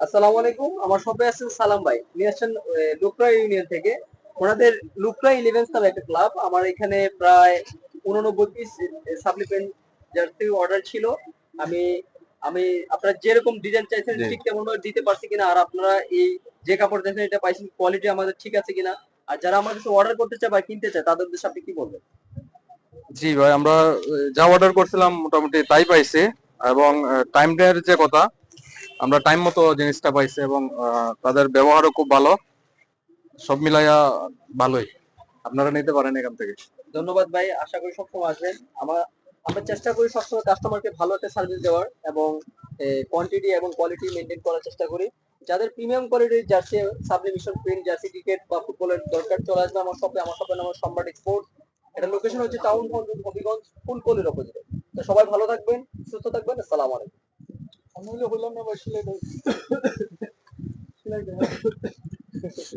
আসসালামু আলাইকুম। আমার শপে আছেন সালাম ভাই, নিয়ে আসছেন লুকরা ইউনিয়ন থেকে। ওনাদের লুকরা ইলেভেন্স নামে একটা ক্লাব। আমার এখানে প্রায় 89 পিস সাপ্লিমেন্ট জার্সি অর্ডার ছিল। আমি আমি আপনারা যেরকম ডিজাইন চাইছেন জি ঠিক তেমন ভাবে দিতে পারছি কিনা, আর আপনারা এই যে কাপড় দেখেন এটা পাইছেন, কোয়ালিটি আমাদের ঠিক আছে কিনা, আর যারা আমার কাছে অর্ডার করতে চায় বা কিনতে চায় তাদের উদ্দেশ্যে আপনি কি বলবেন? জি ভাই, আমরা যা অর্ডার করছিলাম মোটামুটি তাই পাইছি। এবং টাইমের যে কথা, আমরা টাইম মতো জিনিসটা পাইছি এবং তাদের ব্যবহারও খুব ভালো। সব মিলাইয়া ভালোই। আপনারা নিতে পারেন এখান থেকে। ধন্যবাদ ভাই, আশা করি সবসময় আসবেন। আমরা চেষ্টা করি সবসময় কাস্টমারকে ভালো একটা সার্ভিস দেওয়ার, এবং কোয়ান্টিটি এবং কোয়ালিটি মেনটেন করার চেষ্টা করি। যাদের প্রিমিয়াম কোয়ালিটির জার্সি, সাবলিমিশন প্রিন্ট জার্সি, ক্রিকেট বা ফুটবলের দরকার, চলে আসবে আমার শপে। আমার শপের নাম সম্রাট স্পোর্টস। এটা লোকেশন হচ্ছে টাউন হল, হবিগঞ্জ, ফুলকলির অপোজিটে। তো সবাই ভালো থাকবেন, সুস্থ থাকবেন। আসসালামু আলাইকুম। আমি হইলাম না,